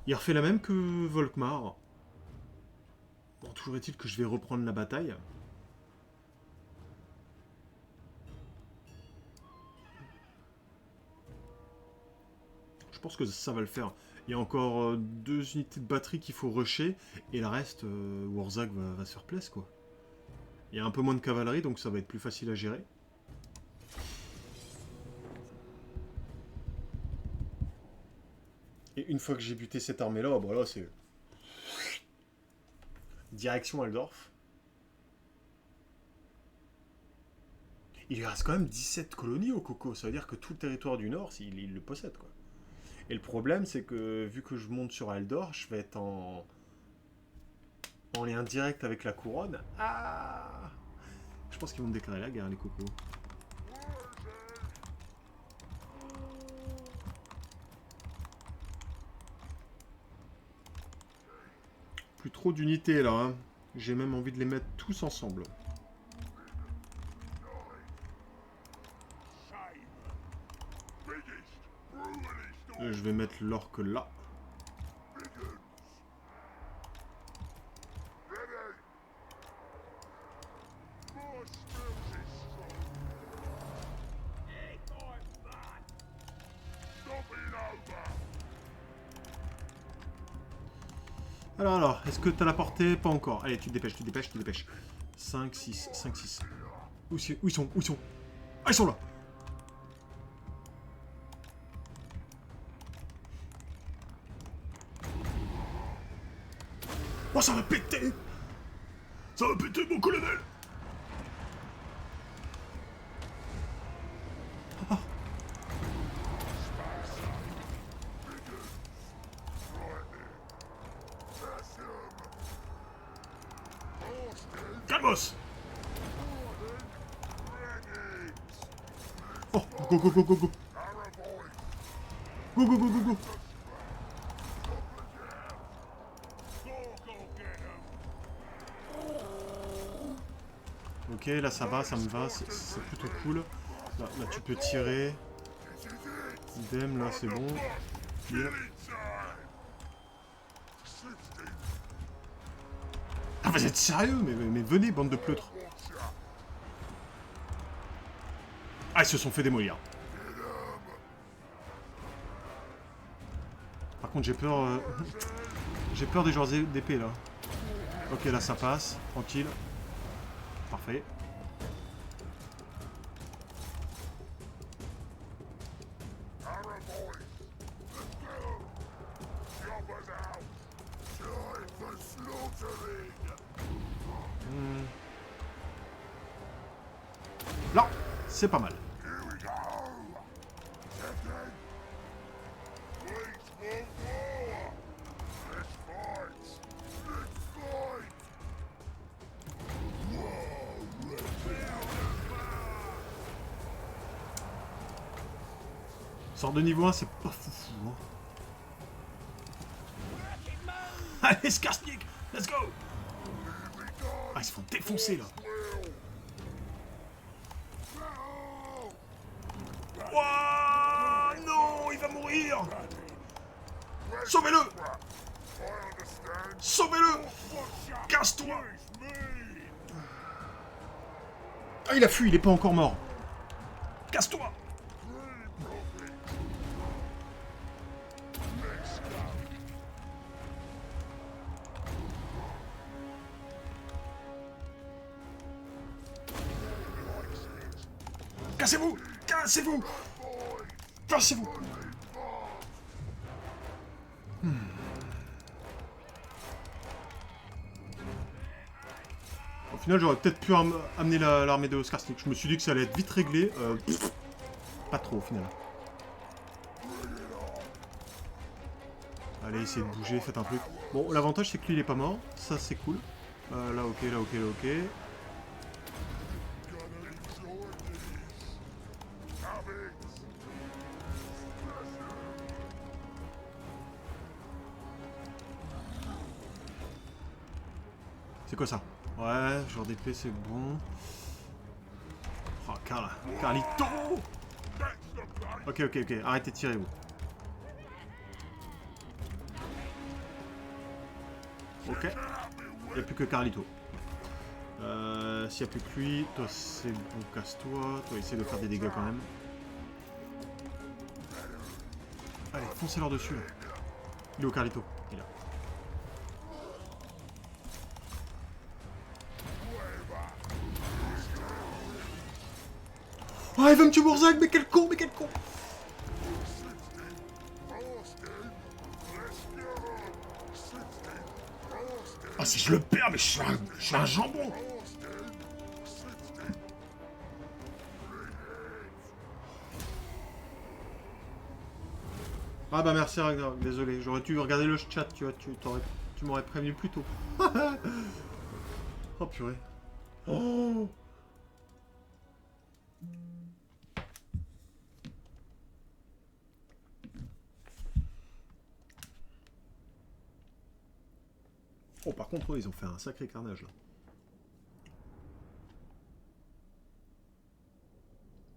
Il refait la même que Volkmar. Bon, toujours est-il que je vais reprendre la bataille. Je pense que ça va le faire. Il y a encore 2 unités de batterie qu'il faut rusher. Et le reste, Warzag va se faire place, quoi. Il y a un peu moins de cavalerie, donc ça va être plus facile à gérer. Et une fois que j'ai buté cette armée-là, bon là c'est... Direction Aldorf. Il lui reste quand même 17 colonies au Coco. Ça veut dire que tout le territoire du Nord, il le possède, quoi. Et le problème, c'est que vu que je monte sur Aldor, je vais être en lien direct avec la couronne. Ah, je pense qu'ils vont me déclarer la guerre, les cocos. Plus trop d'unités là. Hein. J'ai même envie de les mettre tous ensemble. Je vais mettre l'orque là. Alors, est-ce que t'as la portée? Pas encore. Allez, tu te dépêches, tu te dépêches, tu te dépêches. 5, 6, 5, 6. Où ils sont? Où ils sont? Ah, ils sont là! Oh, ça va péter! Ça va péter, mon colonel! Calmos! Oh, go, go, go, go, go! Go, go, go, go, go! Ok, là ça va, ça me va, c'est plutôt cool. Là, tu peux tirer. Idem, là c'est bon. Clear. Ah, vous êtes sérieux? Mais venez, bande de pleutres. Ah, ils se sont fait démolir. Par contre, j'ai peur... j'ai peur des joueurs d'épée, là. Ok, là, ça passe. Tranquille. Parfait. Là, c'est pas mal. Sort de niveau 1, c'est pas foufou. Hein. Allez, Skarsnik, let's go! Ah, ils se font défoncer, là. Ouah, non, il va mourir! Sauvez-le! Sauvez-le! Casse-toi! Ah, il a fui, il est pas encore mort. Casse-toi! Cassez-vous! Cassez-vous! Cassez-vous! Au final, j'aurais peut-être pu amener l'armée de Skarsnik. Je me suis dit que ça allait être vite réglé. Pas trop, au final. Allez, essayez de bouger, faites un truc. Bon, l'avantage, c'est que lui, il est pas mort. Ça, c'est cool. Là, ok, là, ok, là, ok. C'est quoi ça? Ouais, genre d'épée, c'est bon. Oh, Carlito! Ok, ok, ok. Arrêtez de tirer, vous. Ok. Il n'y a plus que Carlito. S'il n'y a plus que lui, toi c'est bon, casse-toi. Toi essaie de faire des dégâts quand même. Allez, foncez leur dessus là. Il est au Carlito. Il est là. Oh, il veut me tuer Warzag, mais quel con, mais quel con! Ah, si je le perds, mais je suis un jambon! Ah bah merci Ragnarok, désolé, j'aurais dû regarder le chat, tu vois, tu m'aurais prévenu plus tôt. Oh purée. Oh. Oh par contre, ouais, ils ont fait un sacré carnage là.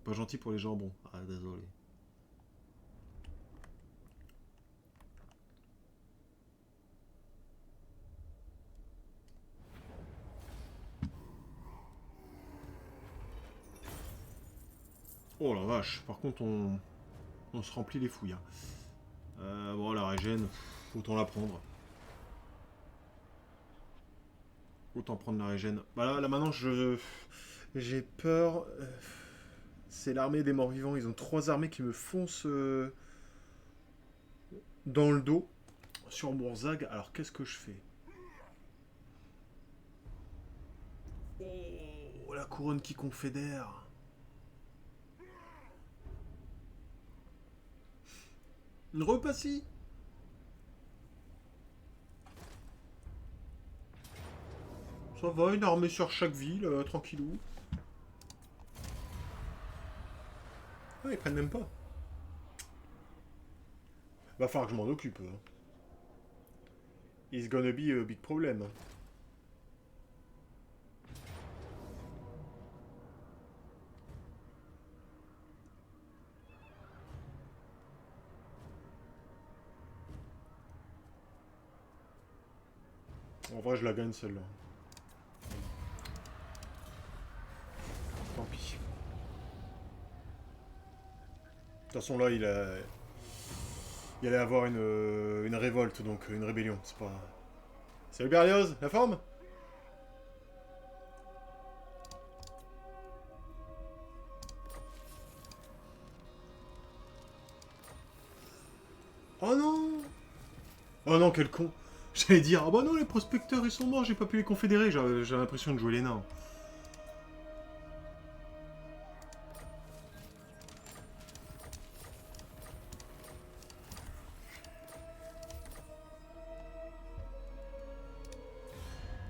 Pas gentil pour les jambons. Ah désolé. Oh la vache, par contre on se remplit les fouilles. Hein. Bon la régène, autant la prendre. Autant prendre la régène. Bah là maintenant j'ai peur. C'est l'armée des morts vivants, ils ont 3 armées qui me foncent dans le dos sur Bourzag. Alors qu'est-ce que je fais? Oh la couronne qui confédère. Une repassie. Ça va, une armée sur chaque ville, tranquillou. Ah, ils prennent même pas. Va falloir que je m'en occupe. Hein. It's gonna be a big problem. En vrai, je la gagne celle-là. Tant pis. De toute façon, là, il allait avoir une révolte, donc une rébellion. C'est pas. Salut Berlioz, la forme? Oh non! Oh non, quel con! J'allais dire, ah bah non, les prospecteurs ils sont morts, j'ai pas pu les confédérer. J'ai l'impression de jouer les nains.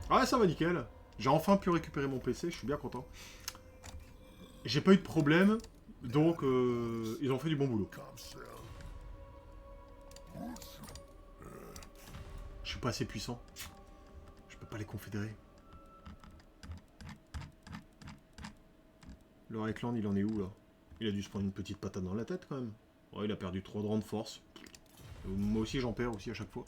Ah, ça va nickel. J'ai enfin pu récupérer mon PC, je suis bien content. J'ai pas eu de problème, donc ils ont fait du bon boulot. Je suis pas assez puissant. Je peux pas les confédérer. Le Reikland, il en est où là? Il a dû se prendre une petite patate dans la tête quand même. Ouais, il a perdu 3 rangs de force. Moi aussi j'en perds aussi à chaque fois.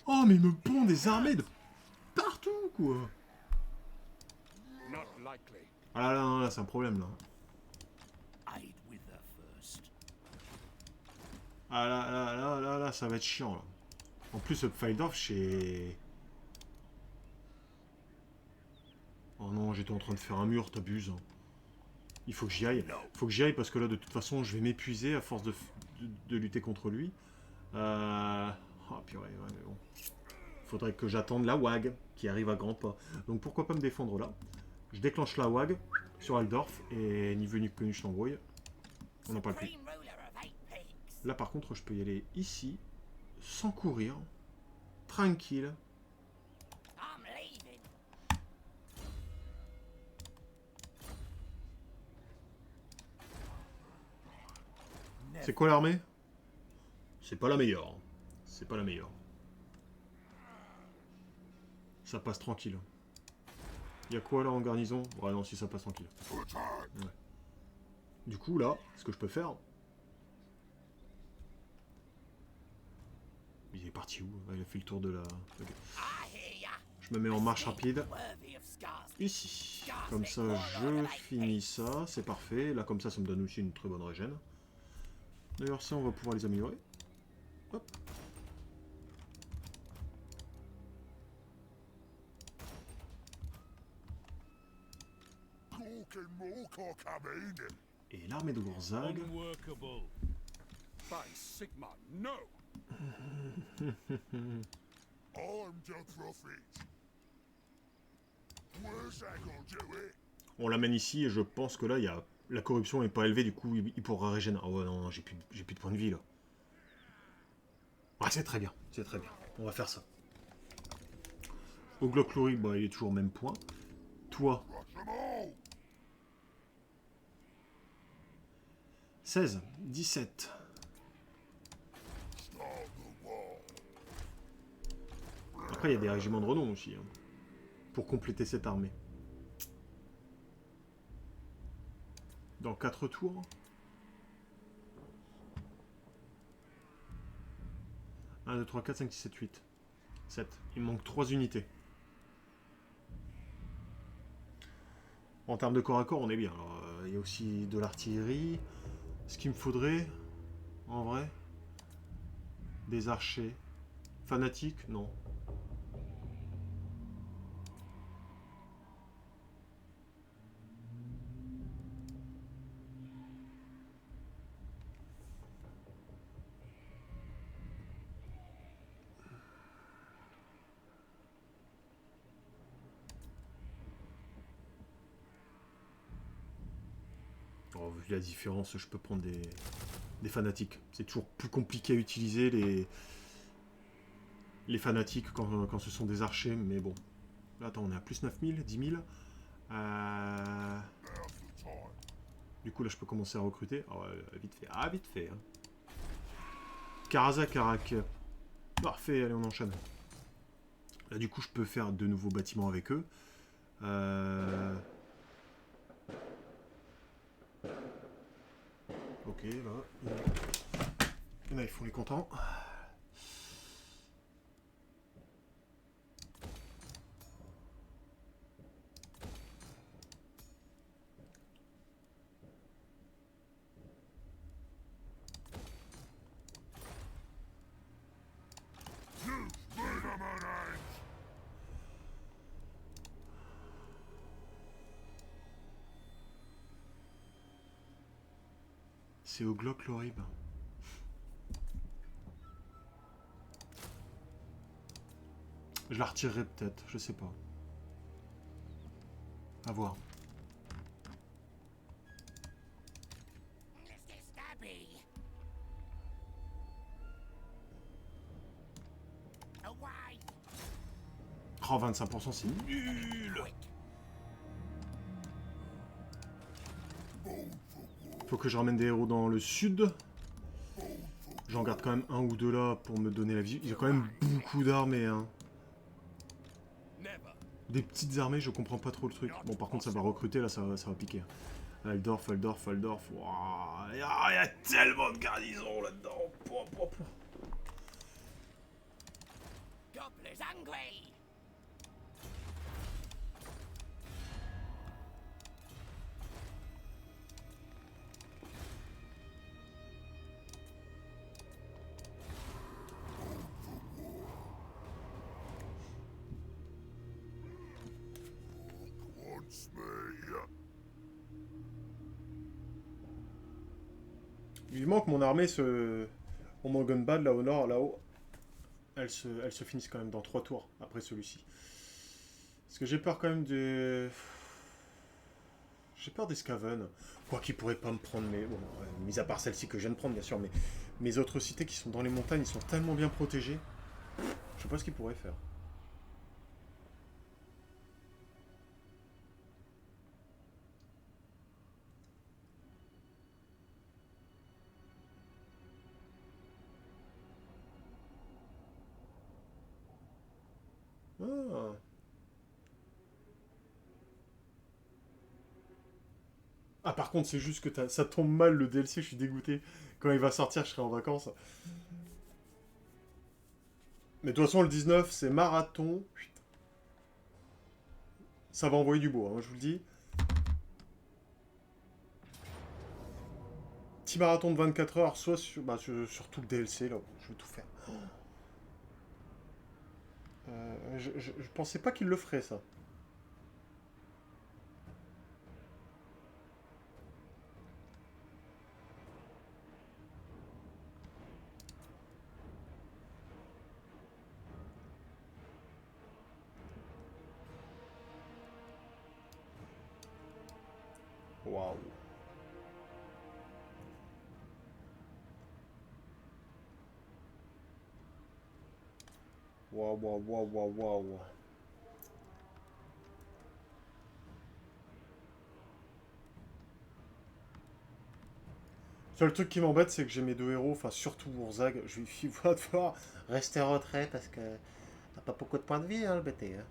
Oh mais il me pond des armées de partout quoi. Ah là là, non, là c'est un problème là. Ah là, ça va être chiant là. En plus, Pfeildorf, c'est... Oh non, j'étais en train de faire un mur, t'abuses. Hein. Il faut que j'y aille. Il faut que j'y aille parce que là, de toute façon, je vais m'épuiser à force de lutter contre lui. Oh purée, ouais, mais bon. Faudrait que j'attende la WAG qui arrive à grands pas. Donc pourquoi pas me défendre là? Je déclenche la WAG sur Aldorf et ni vu ni connu, je t'embrouille. On n'en parle plus. Là par contre, je peux y aller ici, sans courir, tranquille. C'est quoi l'armée? C'est pas la meilleure. C'est pas la meilleure. Ça passe tranquille. Y'a quoi là en garnison? Ouais non, si ça passe tranquille. Ouais. Du coup là, ce que je peux faire... Il est parti où? Il a fait le tour de la... Ok. Je me mets en marche rapide. Ici. Comme ça, je finis ça. C'est parfait. Là, comme ça me donne aussi une très bonne régène. D'ailleurs, ça, on va pouvoir les améliorer. Hop. Et l'armée de Wurzag. On l'amène ici et je pense que là, il y a... la corruption est pas élevée, du coup, il pourra régénérer. Ah ouais, non, j'ai plus de points de vie, là. Ah, c'est très bien, c'est très bien. On va faire ça. Au Glock-Lory, bah, il est toujours au même point. Toi... 16, 17. Après, il y a des régiments de renom aussi, hein, pour compléter cette armée. Dans 4 tours. 1, 2, 3, 4, 5, 6, 7, 8. 7. Il me manque 3 unités. En termes de corps à corps, on est bien. Alors, il y a aussi de l'artillerie. Ce qu'il me faudrait, en vrai, des archers. Fanatiques, non. Oh, vu la différence, je peux prendre des fanatiques. C'est toujours plus compliqué à utiliser les fanatiques quand ce sont des archers, mais bon. Là, attends, on est à plus 9000, 10 000. Du coup, là, je peux commencer à recruter. Oh, vite fait. Ah, vite fait. Hein. Karaza, Karak. Parfait, allez, on enchaîne. Là, du coup, je peux faire de nouveaux bâtiments avec eux. Ok, là. Là, ils font les contents. C'est au Glock-Lory. Je la retirerai peut-être, je sais pas. À voir. Oh, 25%, c'est nul. Faut que je ramène des héros dans le sud. J'en garde quand même un ou deux là pour me donner la vie. Il y a quand même beaucoup d'armées, hein. Des petites armées, je comprends pas trop le truc. Bon, par contre, ça va recruter, là, ça va piquer. Aldorf. Waouh, il y a tellement de garnisons là-dedans. Vivement que mon armée se... Au Morgenbad, là au nord, là-haut, elle se finisse quand même dans 3 tours après celui-ci. Parce que j'ai peur quand même de... J'ai peur des Skaven. Quoi qu'ils pourraient pas me prendre, mais bon, mis à part celle-ci que je viens de prendre, bien sûr, mais mes autres cités qui sont dans les montagnes, ils sont tellement bien protégés. Je sais pas ce qu'ils pourraient faire. Ah. Ah, par contre, c'est juste que ça tombe mal le DLC, je suis dégoûté. Quand il va sortir, je serai en vacances. Mais de toute façon, le 19, c'est marathon. Putain. Ça va envoyer du bois, hein, je vous le dis. Petit marathon de 24 heures, soit sur, bah, sur tout le DLC, là. Je vais tout faire. Je pensais pas qu'il le ferait, ça. Waouh. Waouh, waouh, waouh, waouh, waouh. Seul truc qui m'embête, c'est que j'ai mes deux héros, enfin surtout Wurzag. Il va devoir rester en retrait parce que t'as pas beaucoup de points de vie, hein, le BT. Hein.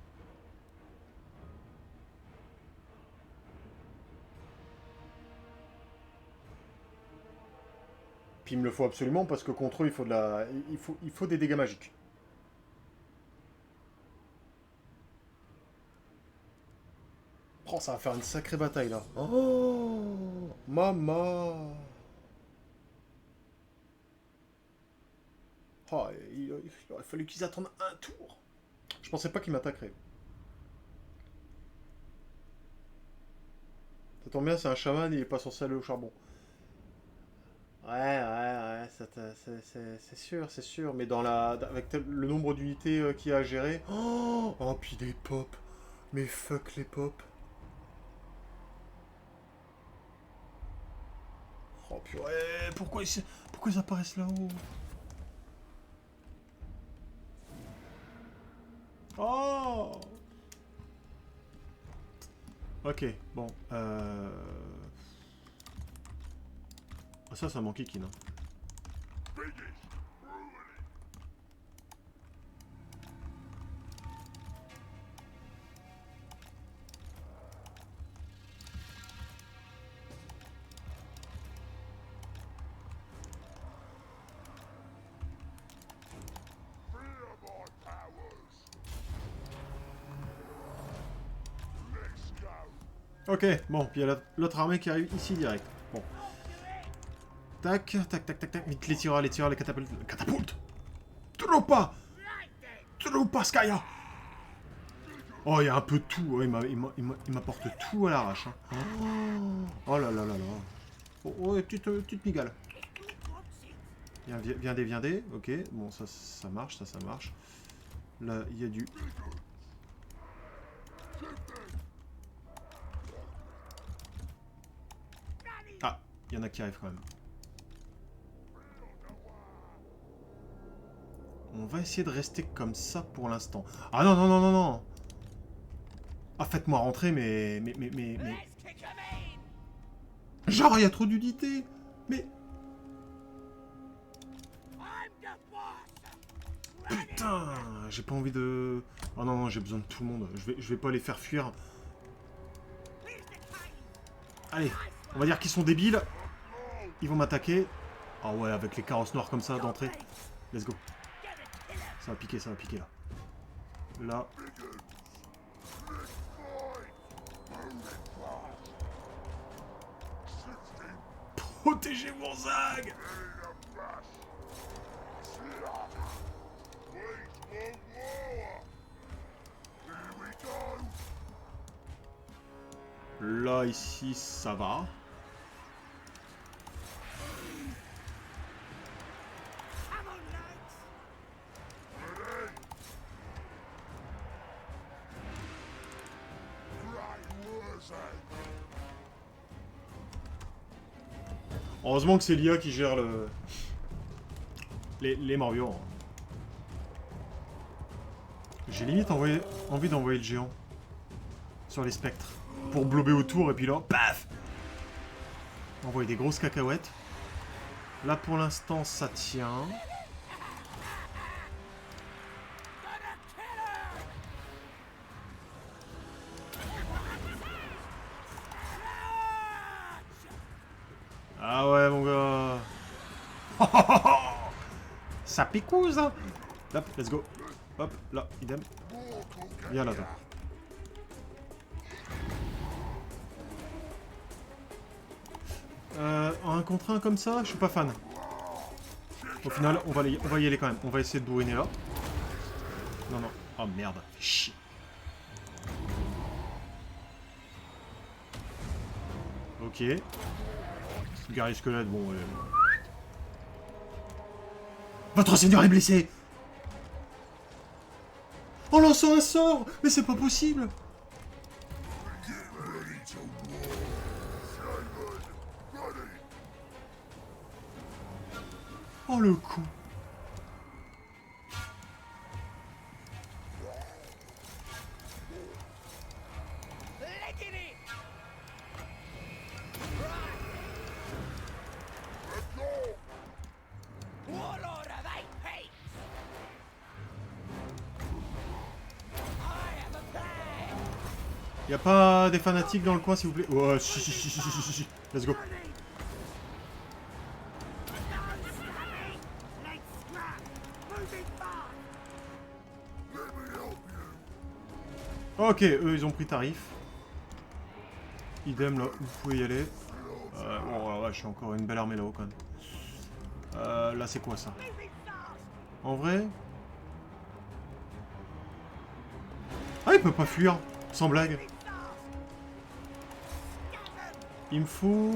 Puis il me le faut absolument parce que contre eux, il faut de la, il faut des dégâts magiques. Oh, ça va faire une sacrée bataille là. Oh, maman. Oh, il aurait fallu qu'ils attendent un tour. Je pensais pas qu'ils m'attaqueraient. Ça tombe bien, c'est un chaman, il est pas censé aller au charbon. Ouais, c'est sûr, c'est sûr. Mais dans la, avec le nombre d'unités qu'il y a à gérer. Oh, oh, puis des pops. Mais fuck les pops. Oh purée, pourquoi ils apparaissent là-haut? Oh. Ok, bon. Ah, ça manque qui, non? Ok, bon, puis il y a l'autre armée qui arrive ici direct. Bon. Tac, tac, tac, tac, tac. Vite, les tireurs, les catapultes. Catapultes! Tropa! Tropa Skaya! Oh, il y a un peu de tout. Oh, il m'apporte tout à l'arrache. Hein. Oh là là là là. Oh, oh petite migale. Viens des. Ok, bon, ça marche, ça marche. Là, il y a du... Ah, il y en a qui arrivent quand même. On va essayer de rester comme ça pour l'instant. Ah non, non, non, non, non. Ah, faites-moi rentrer, mais... Genre, il y a trop d'unités. Mais... Putain, j'ai pas envie de... Oh non, non, j'ai besoin de tout le monde. Je vais pas les faire fuir. Allez, on va dire qu'ils sont débiles. Ils vont m'attaquer. Ah ouais, avec les carrosses noires comme ça d'entrée. Let's go. Ça va piquer là. Là. Protégez Wurzag! Là, ici, ça va. Heureusement que c'est l'IA qui gère le... les morts vivants. J'ai limite envie d'envoyer le géant sur les spectres. Pour blober autour et puis là, paf! Envoyer des grosses cacahuètes. Là pour l'instant ça tient. Ah ouais mon gars. Ça picouse hein. Hop, let's go. Hop, là, idem. Viens là, toi. Un contre un comme ça, je suis pas fan. Au final, on va y aller quand même. On va essayer de bourriner là. Non, non. Oh merde, fais chier. Ok. Guerrier squelette, bon. Votre seigneur est blessé! En lançant un sort! Mais c'est pas possible! Oh le con! Y'a pas des fanatiques dans le coin, s'il vous plaît? Oh, si. Let's go. Ok, eux, ils ont pris tarif. Idem, là, vous pouvez y aller. Oh, ouais, je suis encore une belle armée là-haut, quand même. Là, c'est quoi, ça? En vrai? Ah, il peut pas fuir, sans blague. Il me faut.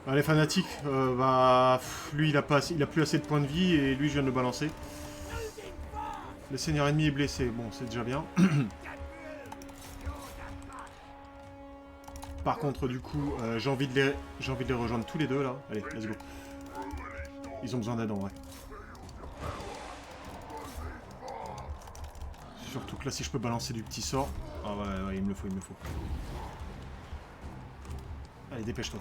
Ah, les fanatiques, lui il a plus assez de points de vie et lui je viens de le balancer. Le seigneur ennemi est blessé, bon c'est déjà bien. Par contre du coup, j'ai envie de les rejoindre tous les deux là. Allez, let's go. Ils ont besoin d'aide en vrai. Surtout que là si je peux balancer du petit sort. Ah ouais, il me le faut. Allez, dépêche-toi.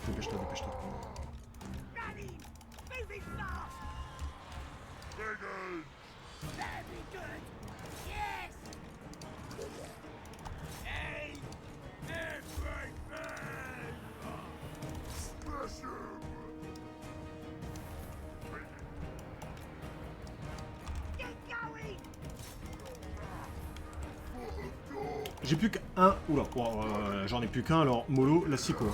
J'ai plus qu'un. Oula, j'en ai plus qu'un, alors mollo, la psycho.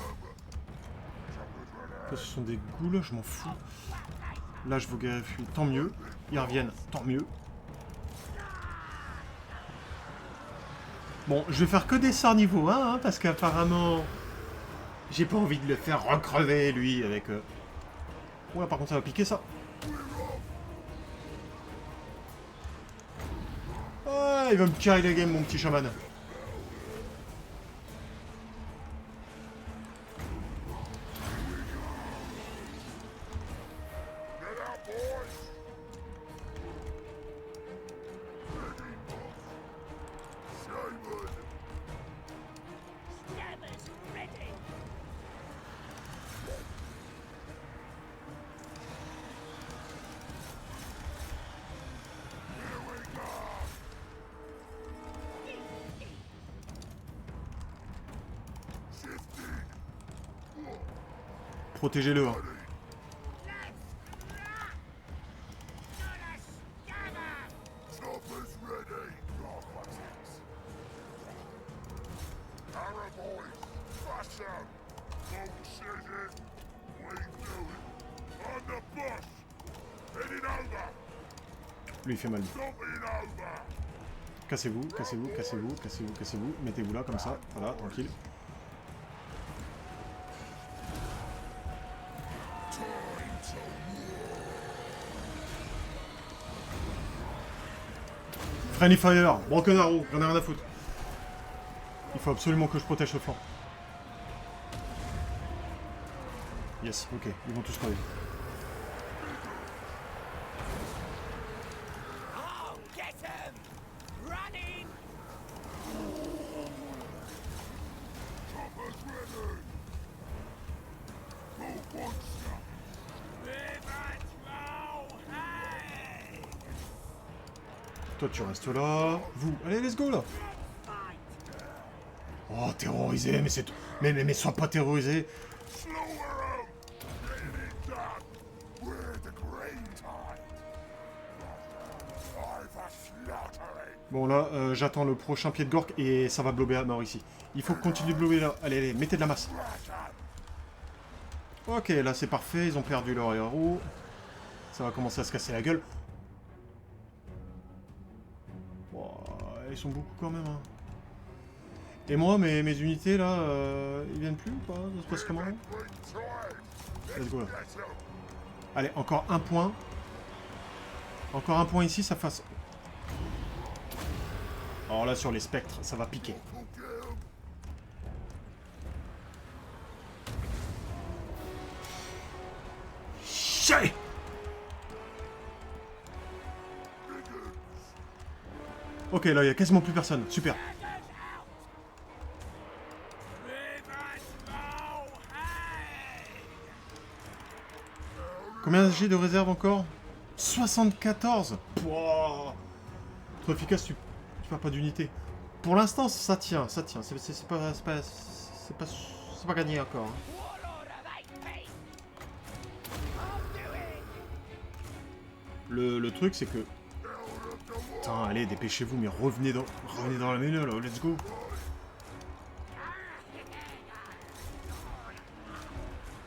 Ça, ce sont des ghouls, je m'en fous. Là, je vous guérifie, tant mieux. Ils reviennent, tant mieux. Bon, je vais faire que des sorts niveau 1, hein, parce qu'apparemment... J'ai pas envie de le faire recrever, lui, avec... Ouais, par contre, ça va piquer, ça. Ah, il va me carry la game, mon petit chaman. Protégez-le, hein. Lui, il fait mal. Cassez-vous. Mettez-vous là, comme ça. Voilà, tranquille. Friendly Fire, Broken Arrow, j'en ai rien à foutre. Il faut absolument que je protège ce flanc. Yes, ok, ils vont tous crever. Toi, tu restes là. Vous, allez, let's go, là. Oh, terrorisé, mais c'est... Mais sois pas terrorisé. Bon, là, j'attends le prochain pied de Gork et ça va blober à mort ici. Il faut continuer de blober là. Allez, allez, mettez de la masse. Ok, là, c'est parfait. Ils ont perdu leur héros. Ça va commencer à se casser la gueule. Oh, ils sont beaucoup quand même, hein. Et moi, mes unités, là, ils viennent plus ou pas? Ça se passe comment? Let's go, là. Allez, encore un point. Encore un point ici, ça fasse... Alors là, sur les spectres, ça va piquer. Chais! Ok, là, il n'y a quasiment plus personne. Super. Combien j'ai de réserve encore? 74. Pouah. Trop efficace, tu perds pas d'unité. Pour l'instant, ça tient, ça tient. C'est pas gagné encore, hein. Le truc, c'est que... Putain, allez, dépêchez-vous, mais revenez dans la mêlée, là, let's go.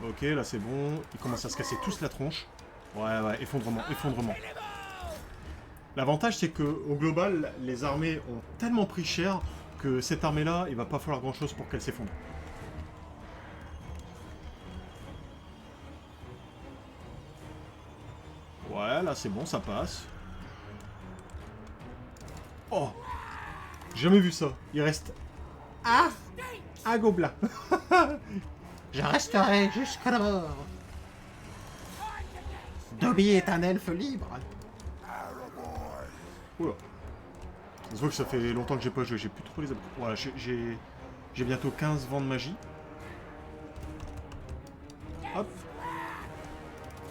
Ok, là, c'est bon. Ils commencent à se casser tous la tronche. Ouais, ouais, effondrement, effondrement. L'avantage, c'est que au global, les armées ont tellement pris cher que cette armée-là, il va pas falloir grand-chose pour qu'elle s'effondre. Ouais, là, c'est bon, ça passe. Oh! J'ai jamais vu ça. Il reste... Ah! Un gobelin. Je resterai jusqu'à la mort. Dobby est un elfe libre. Oula. Ça se voit que ça fait longtemps que j'ai pas joué, j'ai plus trop les... Voilà, j'ai bientôt 15 vents de magie. Hop.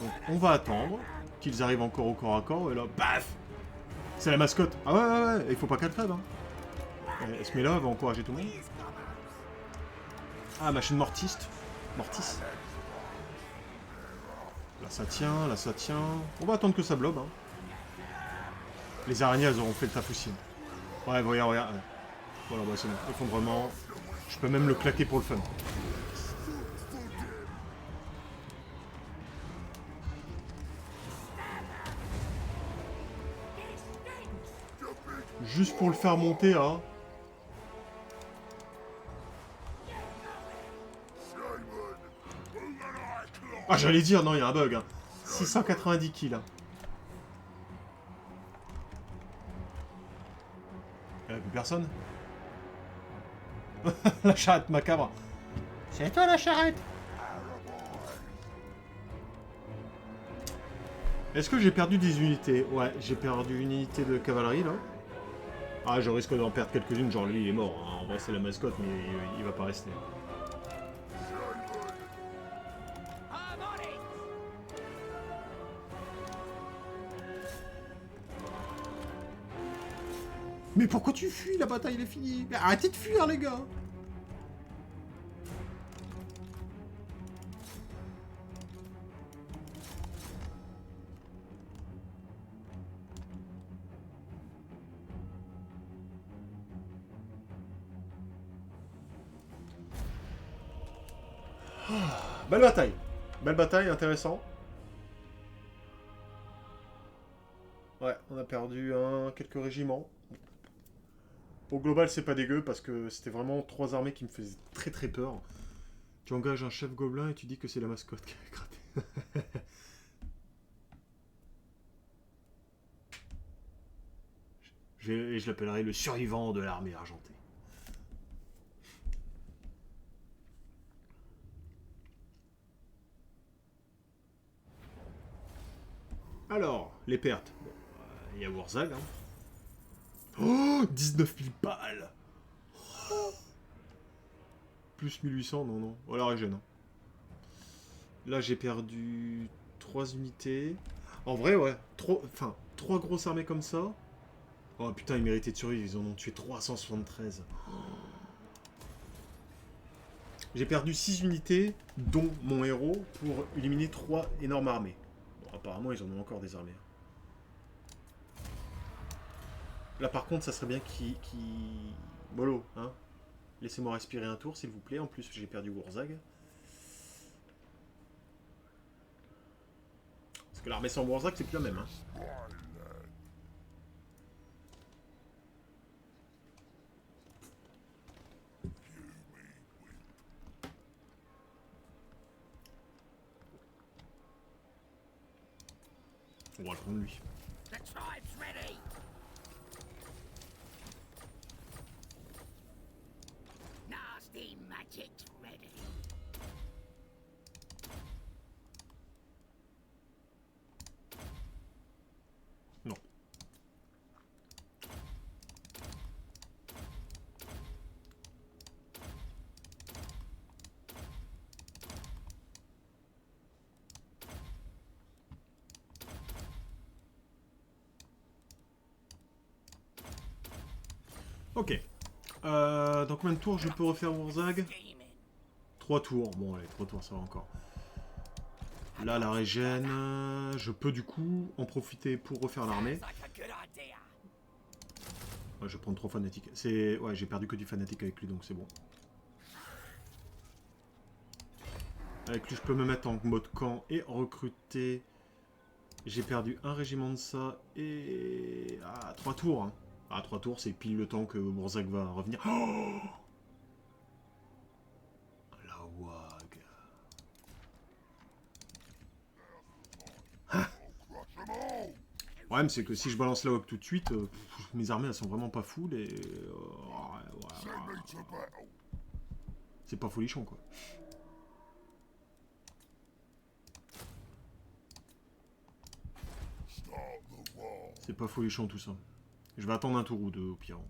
Donc on va attendre qu'ils arrivent encore au corps à corps, et là, paf! C'est la mascotte. Ah ouais, ouais, ouais, il faut pas qu'elle crève, hein. Elle se met là, elle va encourager tout le monde. Ah, machine mortiste. Mortis. Là ça tient, là ça tient. On va attendre que ça blobe, hein. Les araignées, elles auront fait le taf aussi. Ouais, regarde, regarde. Voilà, bah c'est bon. Effondrement. Je peux même le claquer pour le fun. Juste pour le faire monter, hein. Ah, j'allais dire, non, il y a un bug, hein. 690 kills, hein. Il n'y a plus personne. La charrette macabre. C'est toi la charrette. Est-ce que j'ai perdu des unités? Ouais, j'ai perdu une unité de cavalerie, là. Ah, je risque d'en perdre quelques-unes, genre lui, il est mort. Hein. En vrai, c'est la mascotte, mais il va pas rester. Mais pourquoi tu fuis? La bataille, elle est finie. Mais arrêtez de fuir, les gars. Belle bataille. Belle bataille, intéressant. Ouais, on a perdu quelques régiments. Au global, c'est pas dégueu parce que c'était vraiment 3 armées qui me faisaient très très peur. Tu engages un chef gobelin et tu dis que c'est la mascotte qui a gratté. Je l'appellerai le survivant de l'armée argentée. Alors, les pertes. Bon, il y a Warzag. Hein. Oh, 19 000 balles. Oh. Plus 1800, non, non. Oh, la régène. Hein. Là, j'ai perdu 3 unités. En vrai, ouais. 3 grosses armées comme ça. Oh putain, ils méritaient de survivre, ils en ont tué 373. J'ai perdu 6 unités, dont mon héros, pour éliminer 3 énormes armées. Bon, apparemment, ils en ont encore des armées. Là, par contre, ça serait bien qu'ils... Mollo, hein. Laissez-moi respirer un tour, s'il vous plaît. En plus, j'ai perdu Wurzag. Parce que l'armée sans Wurzag, c'est plus la même, hein. On va le prendre lui. Non. Ok. Dans combien de tours je peux refaire Wurzag? 3 tours. Bon, allez, 3 tours, ça va encore. Là, la régène. Je peux du coup en profiter pour refaire l'armée. Ouais, je vais prendre 3 fanatiques. Ouais, j'ai perdu que du fanatique avec lui, donc c'est bon. Avec lui, je peux me mettre en mode camp et recruter. J'ai perdu un régiment de ça et... Ah, 3 tours. Hein. Ah, 3 tours, c'est pile le temps que Wurzag va revenir. Oh, la WAG. Le problème, c'est que si je balance la WAG tout de suite, mes armées, elles sont vraiment pas full et... C'est pas folichon, quoi. C'est pas folichon, tout ça. Je vais attendre un tour ou deux, au pire.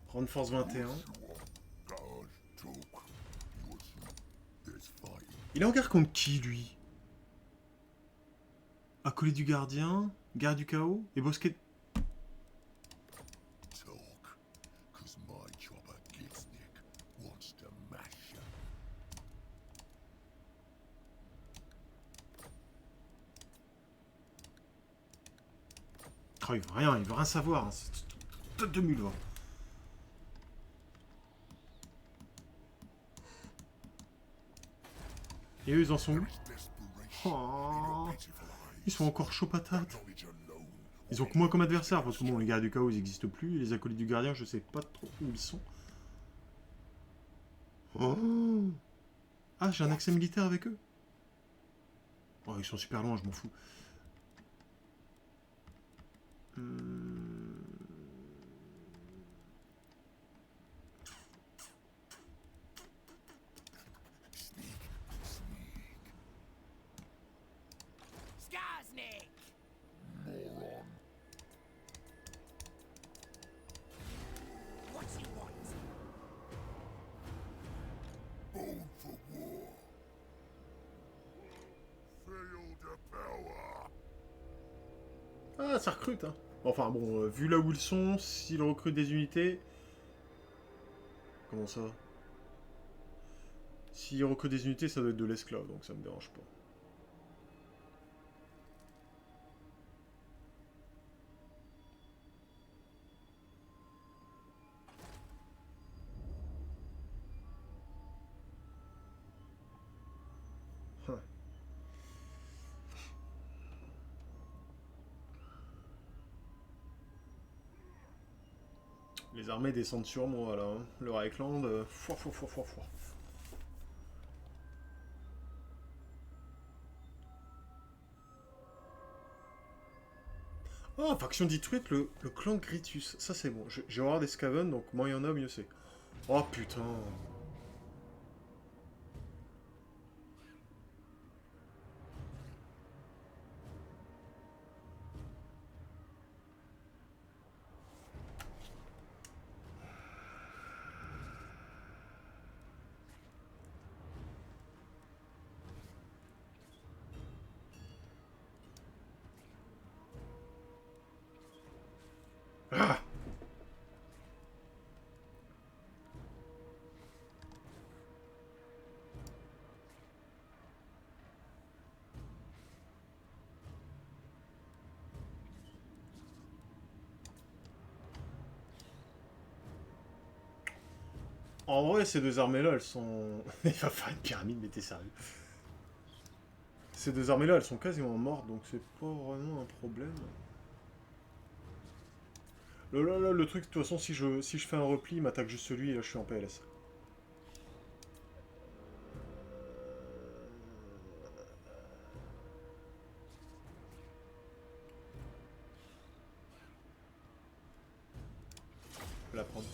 Prendre force 21. Il est en guerre contre qui, lui? Acolyte du gardien, garde du chaos et bosquet... Oh, il veut rien savoir. Hein. C'est tête de mule, va. Et eux, ils en sont où? Oh, ils sont encore chauds patates. Ils ont que moi comme adversaire, parce que bon, les gardes du chaos, ils n'existent plus. Et les acolytes du gardien, je sais pas trop où ils sont. Oh. Ah, j'ai un accès militaire avec eux. Oh, ils sont super loin, je m'en fous. Feel the power. Ah, ça recrute, hein. Enfin bon, vu là où ils sont, s'ils recrutent des unités... Comment ça? S'ils recrutent des unités, ça doit être de l'esclave, donc ça me dérange pas. Huh. Les armées descendent sur moi, là. Hein. Le Reichland, fouah, fouah, fouah, fouah, fouah. Ah, faction détruite, le clan Gritus. Ça, c'est bon. J'ai horreur des Skaven, donc moins il y en a, mieux c'est. Oh, putain. Ah! En vrai, ces deux armées-là, elles sont... Il va faire une pyramide, mais t'es sérieux. Ces deux armées-là, elles sont quasiment mortes, donc c'est pas vraiment un problème. Le truc, de toute façon, si je fais un repli, il m'attaque juste celui, et là, je suis en PLS. Je vais la prendre.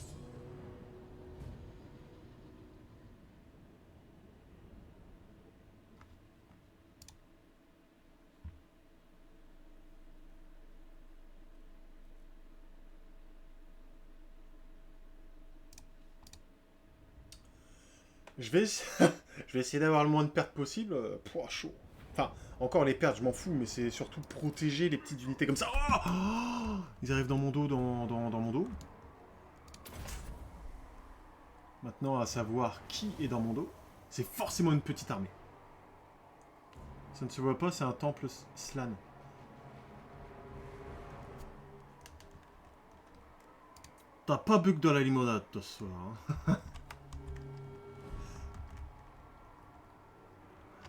Je vais, je vais essayer d'avoir le moins de pertes possible. Pouah, chaud. Enfin, encore les pertes, je m'en fous, mais c'est surtout protéger les petites unités comme ça. Oh, ils arrivent dans mon dos, dans mon dos. Maintenant, à savoir qui est dans mon dos. C'est forcément une petite armée. Ça ne se voit pas, c'est un temple Slan. T'as pas bug dans la limonade, ce soir. Hein.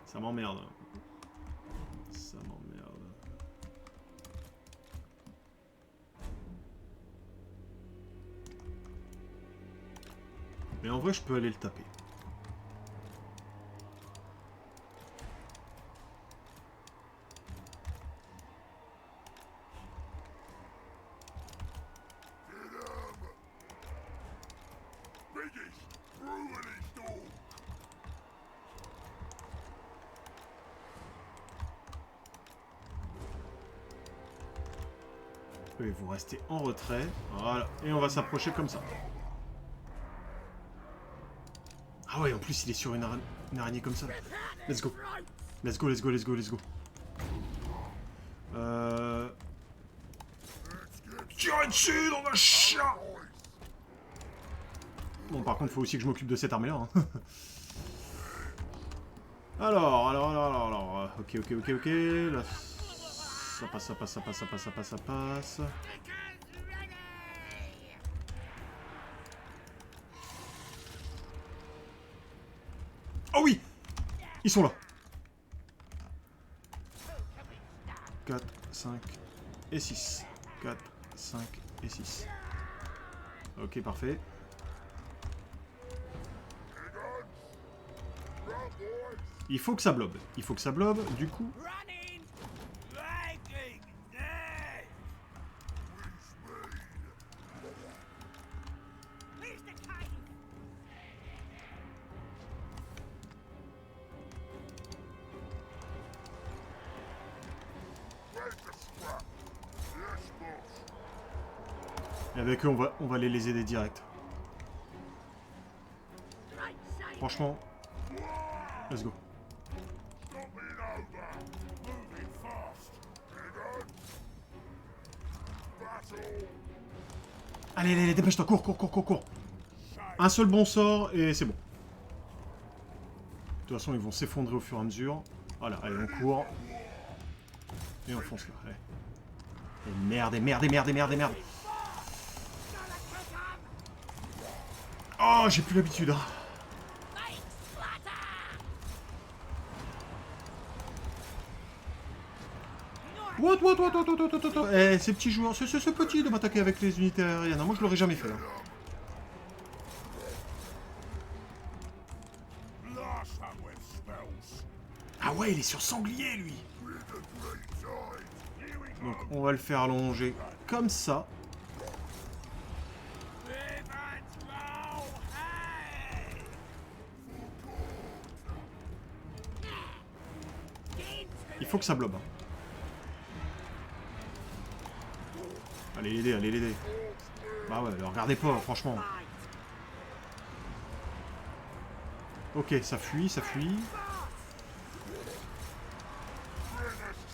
Ça m'emmerde. Ça m'emmerde. Mais en vrai, je peux aller le taper. Eux, ils vont rester en retrait. Voilà. Et on va s'approcher comme ça. Ah ouais, en plus, il est sur une araignée comme ça. Let's go. Let's go, let's go, let's go, let's go. Tirez dessus, dans le chien. Bon, par contre, il faut aussi que je m'occupe de cette armée-là. Hein. Alors. Ok. Là, ça passe, ça passe, ça passe, ça passe, ça passe, ça passe. Oh oui! Ils sont là. 4, 5 et 6. 4, 5 et 6. Ok, parfait. Il faut que ça blobe. Il faut que ça blobe, du coup... Et avec eux, on va les aider direct. Franchement, let's go. Allez, allez, dépêche-toi, cours, cours, cours, cours, cours. Un seul bon sort et c'est bon. De toute façon, ils vont s'effondrer au fur et à mesure. Voilà, allez, on court. Et on fonce là, allez. Et merde, et merde, et merde, et merde, et merde. Oh, j'ai plus l'habitude. Hein. What. Eh, ces petits joueurs, c'est petit de m'attaquer avec les unités aériennes. Moi, je l'aurais jamais fait. Hein. Ah ouais, il est sur sanglier, lui. Donc, on va le faire allonger comme ça. Il faut que ça blobe. Hein. Allez l'aider, allez l'aider. Bah ouais, regardez pas, franchement. Ok, ça fuit, ça fuit.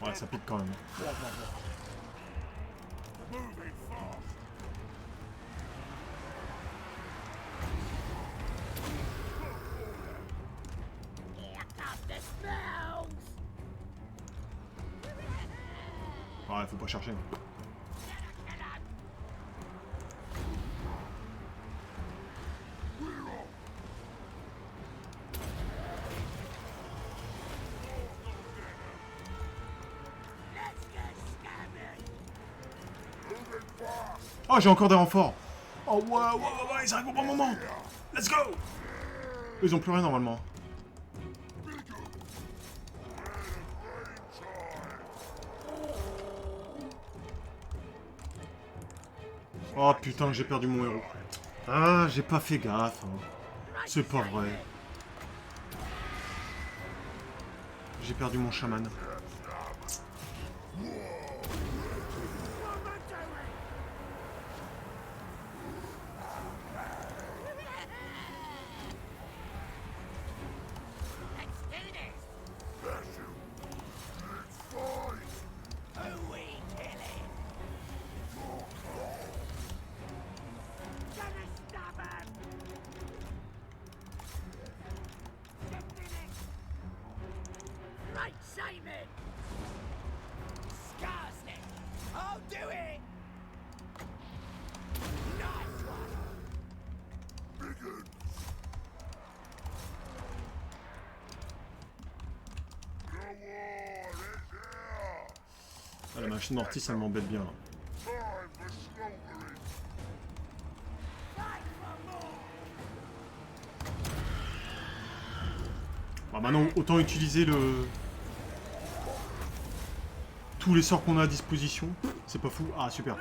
Ouais, ça pique quand même. Ouais, faut pas chercher. Oh, j'ai encore des renforts. Oh, ouais, ils arrivent au bon moment. Let's go. Ils ont plus rien, normalement. Oh, putain, j'ai perdu mon héros. Ah, j'ai pas fait gaffe. Hein. C'est pas vrai. J'ai perdu mon chaman. Ah, la machine Mortis, ça m'embête bien. Là. Bah maintenant, autant utiliser le... tous les sorts qu'on a à disposition. C'est pas fou. Ah, super.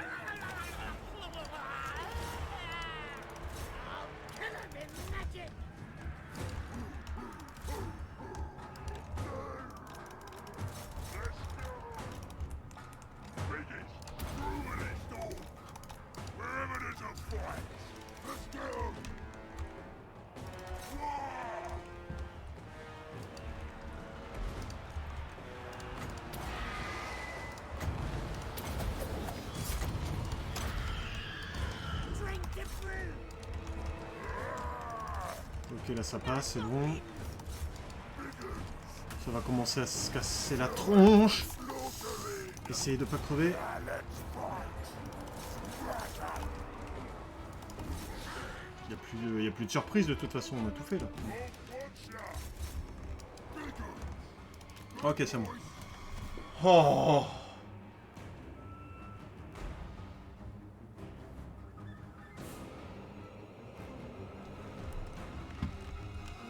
Ok, là ça passe, c'est bon. Ça va commencer à se casser la tronche. Essayez de pas crever. Il n'y a plus de surprise de toute façon, on a tout fait là. Ok, c'est bon. Oh!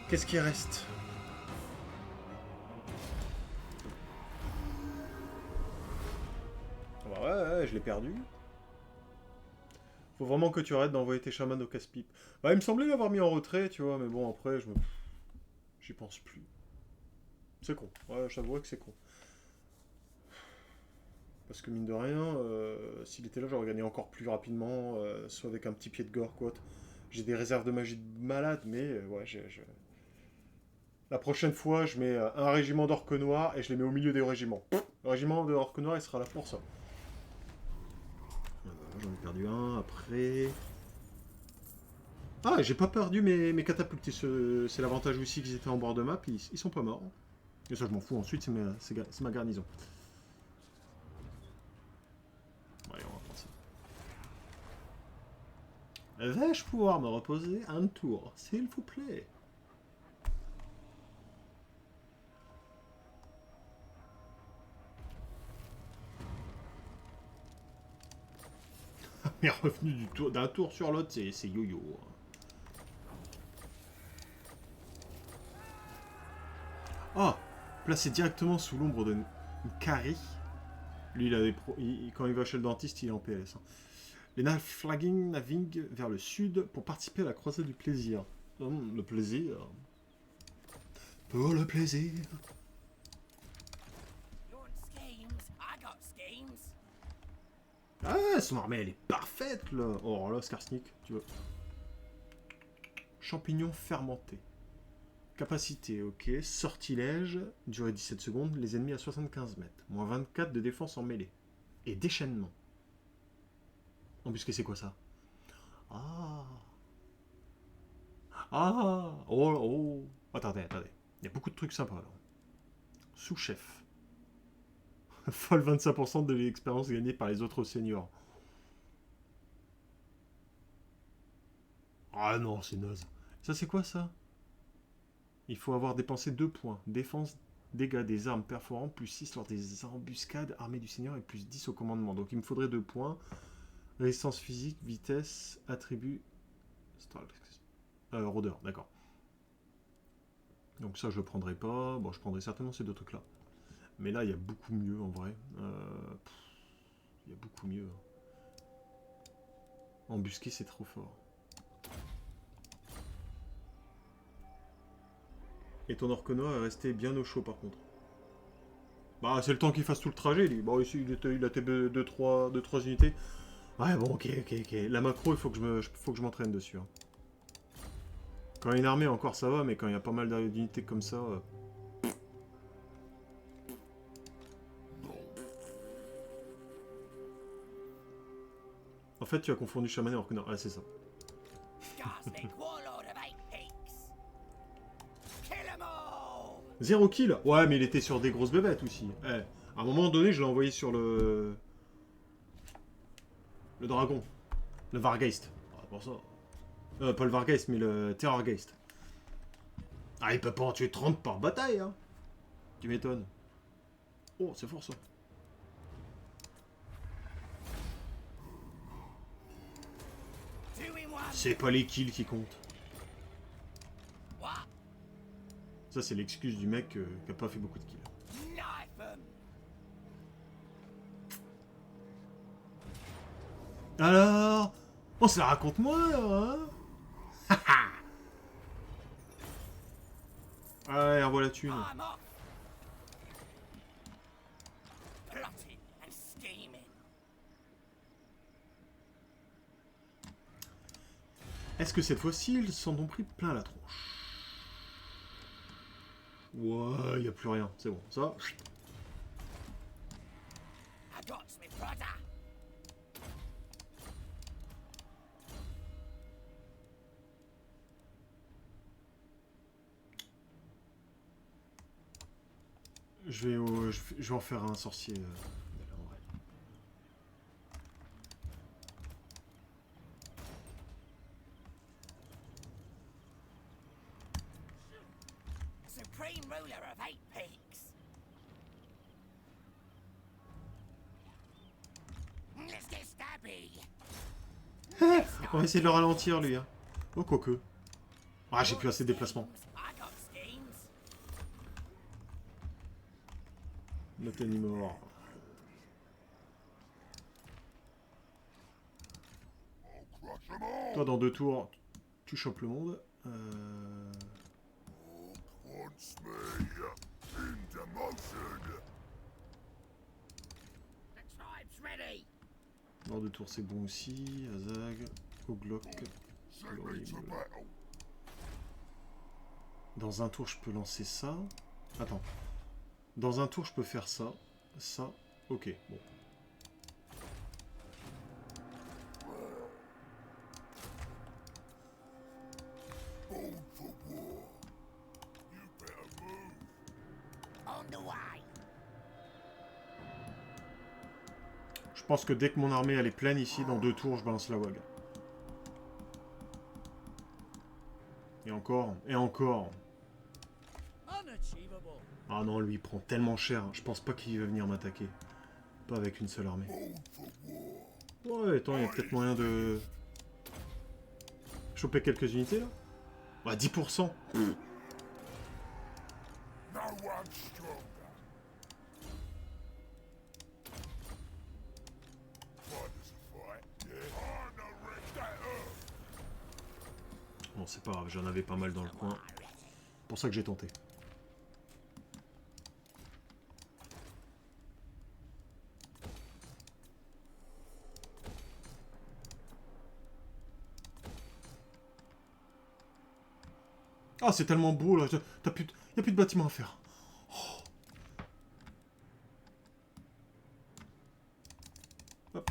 Qu'est-ce qui reste? Bah ouais, je l'ai perdu. Faut vraiment que tu arrêtes d'envoyer tes chamans au casse-pipe. Bah, il me semblait l'avoir mis en retrait, tu vois, mais bon, après, j'y pense plus. C'est con. Ouais, j'avoue que c'est con. Parce que mine de rien, s'il était là, j'aurais gagné encore plus rapidement, soit avec un petit pied de gore, quoi. J'ai des réserves de magie de malade, mais ouais, la prochaine fois, je mets un régiment d'orques noirs et je les mets au milieu des régiments. Le régiment d'orques noirs, il sera là pour ça. perdu un. Après... Ah, j'ai pas perdu mes catapultes. C'est l'avantage aussi qu'ils étaient en bord de map. Ils sont pas morts. Et ça, je m'en fous. Ensuite, c'est ma garnison. Allez, on va prendre ça. Vais-je pouvoir me reposer un tour, s'il vous plaît? Mais revenu d'un tour sur l'autre, c'est yo-yo. Ah, placé directement sous l'ombre de Kari. Lui, quand il va chez le dentiste, il est en PS. Hein. Les flagging naviguent vers le sud pour participer à la croisée du plaisir. Le plaisir. Pour le plaisir. Ah, son armée, elle est parfaite, là. Oh là, Skarsnik, tu vois. Champignons fermentés. Capacité, ok. Sortilège, durée 17 secondes, les ennemis à 75 mètres. Moins 24 de défense en mêlée. Et déchaînement. Embusqué, c'est quoi ça? Ah. Ah. Oh, oh. Attendez. Il y a beaucoup de trucs sympas, là. Sous-chef. Folle 25% de l'expérience gagnée par les autres seniors. Ah non, c'est naze. Ça, c'est quoi, ça? Il faut avoir dépensé 2 points. Défense, dégâts des armes perforants, plus 6 lors des embuscades, armée du seigneur, et plus 10 au commandement. Donc il me faudrait 2 points. Résistance physique, vitesse, attribut... rôdeur, d'accord. Donc ça, je le prendrai pas. Bon, je prendrai certainement ces deux trucs-là. Mais là, il y a beaucoup mieux, en vrai. Il y a beaucoup mieux. Embusqué, c'est trop fort. Et ton Orconoa est resté bien au chaud, par contre. Bah, c'est le temps qu'il fasse tout le trajet, lui. Bon, ici, il a tes 2-3 unités. Ouais, bon, ok. La macro, il faut que je m'entraîne dessus. Hein. Quand il y a une armée, encore ça va, mais quand il y a pas mal d'unités comme ça... En fait, tu as confondu chaman et Orconoa. Ouais, c'est ça. Zéro kill. Ouais, mais il était sur des grosses bébêtes aussi. Eh, à un moment donné, je l'ai envoyé sur le dragon. Le Vargeist. Ah, pour ça. Pas le Vargeist, mais le Terrorgeist. Ah, il peut pas en tuer 30 par bataille, hein. Tu m'étonnes. Oh, c'est fort, ça. C'est pas les kills qui comptent. Ça, c'est l'excuse du mec qui a pas fait beaucoup de kills. Alors, on se la raconte moi, hein. Ouais, envoie la thune. Est-ce que cette fois-ci, ils s'en ont pris plein la tronche? Ouais, y a plus rien, c'est bon, ça. Je vais en faire un sorcier. En vrai. Supreme ruler of 8 peaks. Mr. Stabby. On va essayer de le ralentir, lui. Hein. Oh, quoique. Ah, j'ai plus assez de déplacement. Notre mort. Toi, dans 2 tours, tu chopes le monde. Dans 2 tours, c'est bon aussi. Azag, Oglock. Dans un tour, je peux lancer ça. Attends. Dans un tour, je peux faire ça. Ça. Ok, bon. Je pense que dès que mon armée elle est pleine ici, dans 2 tours, je balance la WAG. Et encore, et encore. Unachievable. Ah non, lui il prend tellement cher. Je pense pas qu'il va venir m'attaquer. Pas avec une seule armée. Ouais, attends, il y a peut-être moyen de... choper quelques unités là. Bah 10%. Bon, c'est pas grave, j'en avais pas mal dans le coin. C'est pour ça que j'ai tenté. Ah, c'est tellement beau là. T'as plus... Y a plus de bâtiments à faire. Oh. Hop.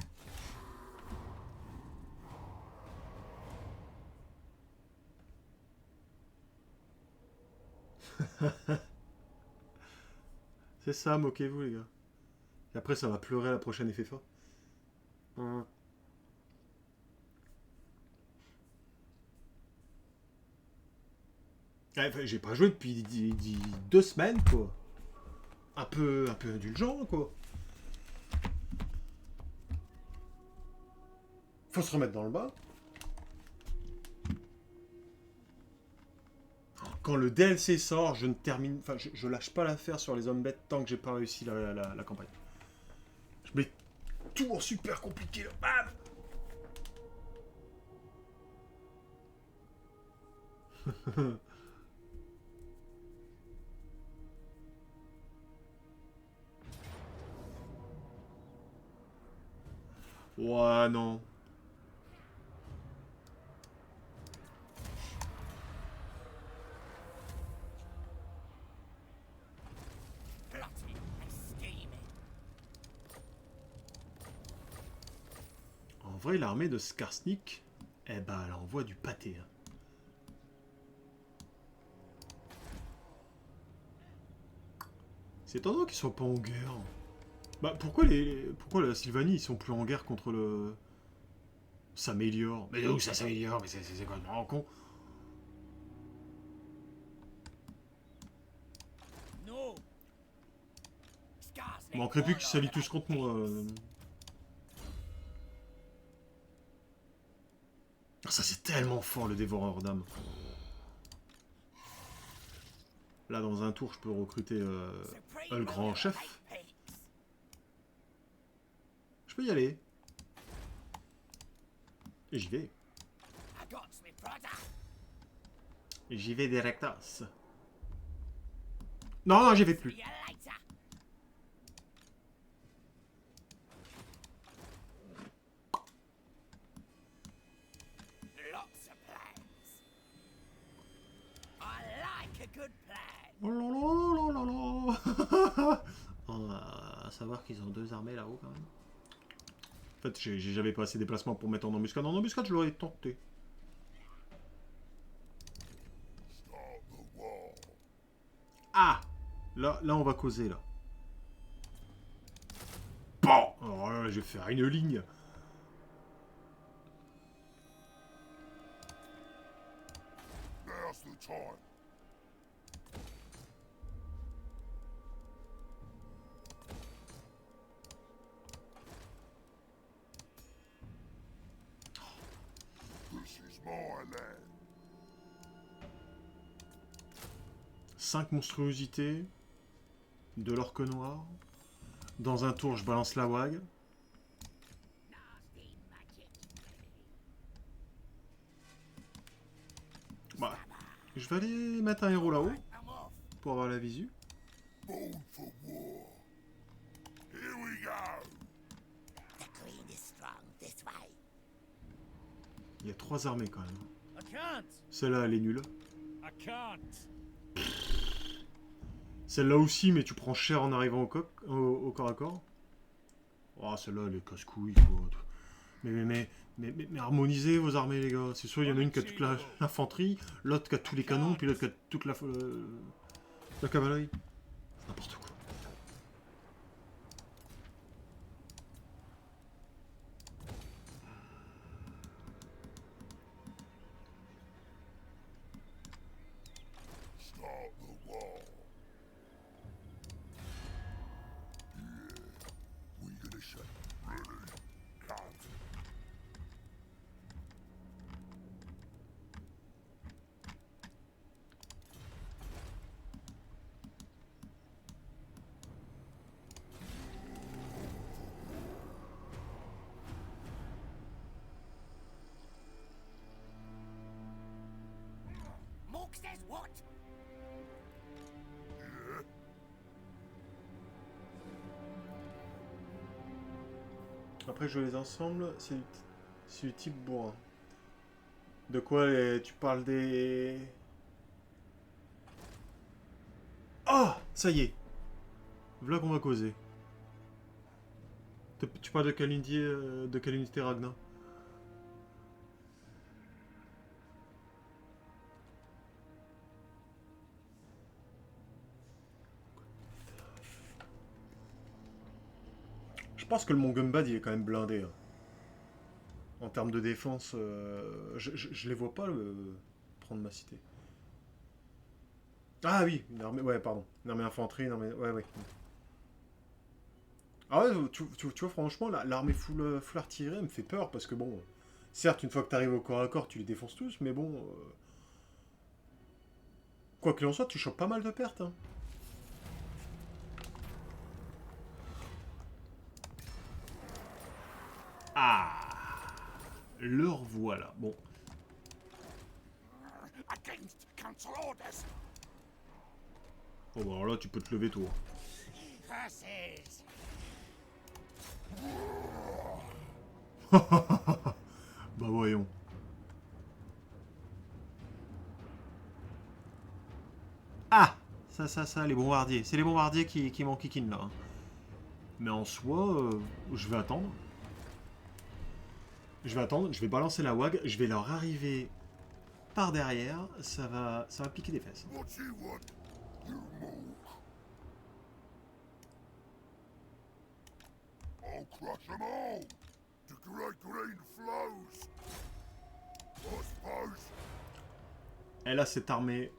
C'est ça, moquez-vous les gars. Et après, ça va pleurer à la prochaine FFA. Ouais, enfin, j'ai pas joué depuis 2 semaines, quoi. Un peu indulgent, quoi. Faut se remettre dans le bas. Quand le DLC sort, je ne termine... Enfin, je lâche pas l'affaire sur les hommes bêtes tant que j'ai pas réussi la campagne. Je mets tout en super compliqué, là. Bam. Ouais, non. Plotting and scheming. En vrai, l'armée de Skarsnik, eh ben, elle envoie du pâté. Hein. C'est étonnant qu'ils soient pas en guerre. Bah, pourquoi la Sylvanie, ils sont plus en guerre contre le... S'améliore. Mais où ça s'améliore? Mais c'est quoi, je me rends compte. No. Scarcely. Il manquerait plus qu'ils s'allient tous contre moi. Ah, ça c'est tellement fort le dévoreur d'âme. Là dans un tour je peux recruter le grand chef. Je peux y aller. Et j'y vais. Et j'y vais directas. Non, non, j'y vais plus. Oh là là là là là. On va savoir qu'ils ont 2 armées là-haut quand même. En fait, j'avais pas assez de déplacements pour mettre en embuscade. En embuscade, je l'aurais tenté. Ah! Là, on va causer, là. Bon! Alors là, je vais faire une ligne. Cinq monstruosités. De l'orque noir. Dans un tour, je balance la WAG. Bah, je vais aller mettre un héros là-haut. Pour avoir la visu. Il y a 3 armées quand même. Celle-là, elle est nulle. Celle-là aussi, mais tu prends cher en arrivant au corps à corps. Oh, celle-là, elle est casse-couille, quoi. Mais harmonisez vos armées, les gars. C'est sûr, il y en a une qui a toute l'infanterie, l'autre qui a tous les canons, puis l'autre qui a toute la cavalerie. C'est n'importe quoi. Fuck says what? Après, jouer les ensemble, c'est du type bourrin. De quoi tu parles des... Ah, ça y est. Voilà qu'on va causer. Tu parles de quelle unité Ragnar? Je pense que le Mongumbad il est quand même blindé, hein. En termes de défense, je les vois pas prendre ma cité. Ah oui, une armée, ouais, pardon. Une armée infanterie, une armée, ouais, ouais. Ah ouais, tu vois, franchement, l'armée full artillerie, elle me fait peur parce que bon, certes, une fois que tu arrives au corps à corps, tu les défonces tous, mais bon, quoi qu'il en soit, tu chopes pas mal de pertes, hein. Ah, le revoilà. Bon, Against council orders. oh, bah alors là, tu peux te lever toi. Curses. Bah voyons. Ah, ça, les bombardiers. C'est les bombardiers qui m'enquiquinent là, hein. Mais en soi, je vais attendre. Je vais attendre, je vais balancer la WAG, je vais leur arriver par derrière, ça va piquer des fesses. What you want, you move. I'll crush them all. The great green flows. I suppose. Elle a cette armée.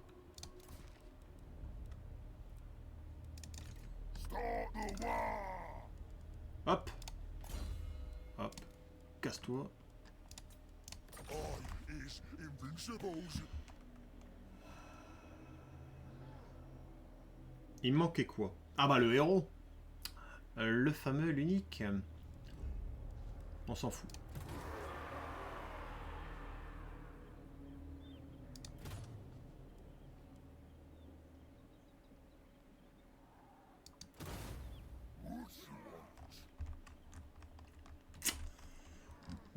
Start the war. Hop. Hop. Casse-toi. I is invincibles. Il me manquait quoi? Ah bah le héros. Le fameux, l'unique. On s'en fout.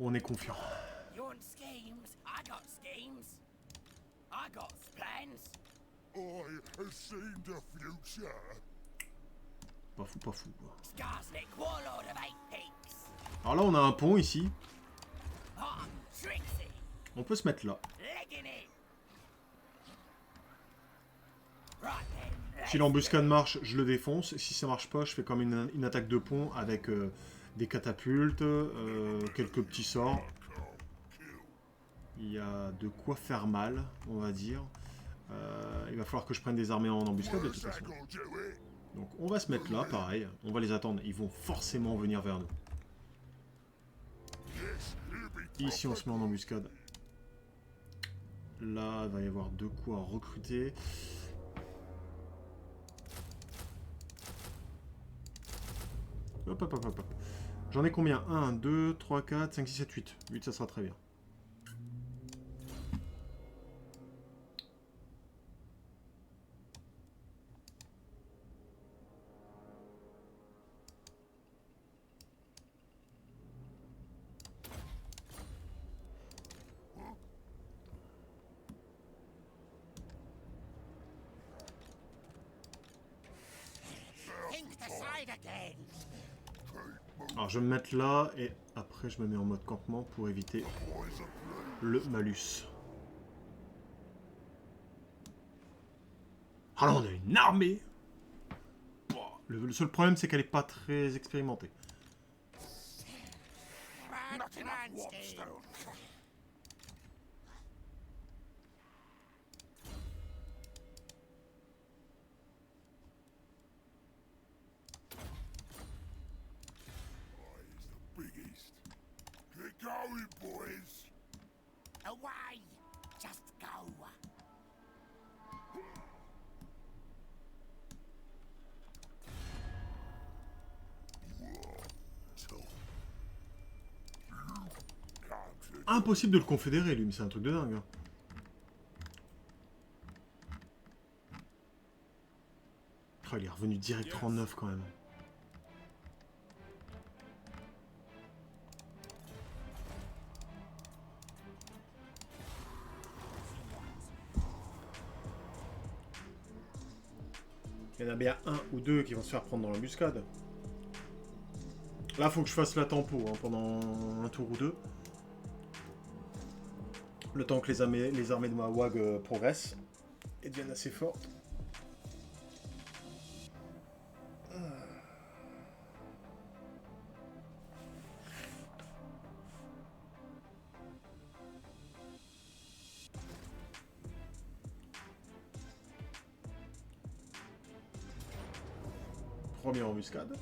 On est confiant. You want schemes? I got schemes. I got plans. I have seen the future. Pas fou, pas fou, quoi. Skarsnik, warlord of Eight Peaks. Alors là, on a un pont ici. I'm Trixie. On peut se mettre là. Legging it. Right then. Si l'embuscade marche, je le défonce. Si ça marche pas, je fais comme une attaque de pont avec des catapultes, quelques petits sorts. Il y a de quoi faire mal, on va dire. Il va falloir que je prenne des armées en embuscade de toute façon. Donc on va se mettre là, pareil. On va les attendre. Ils vont forcément venir vers nous. Ici, on se met en embuscade. Là, il va y avoir de quoi recruter. Hop, hop, hop, hop. J'en ai combien? 1, 2, 3, 4, 5, 6, 7, 8. 8, ça sera très bien. Think the side again. Alors je vais me mettre là et après je me mets en mode campement pour éviter le malus. Ah là on a une armée. Le seul problème c'est qu'elle est pas très expérimentée. Bad plan scheme. Biggest. Get going, boys. Away. Just go. Impossible de le confédérer lui, mais c'est un truc de dingue, hein. il est revenu direct 39 quand même. Il y en a bien un ou deux qui vont se faire prendre dans l'embuscade. Là, faut que je fasse la tempo hein, pendant un tour ou deux. Le temps que les armées de ma WAG progressent et deviennent assez fortes. Première embuscade.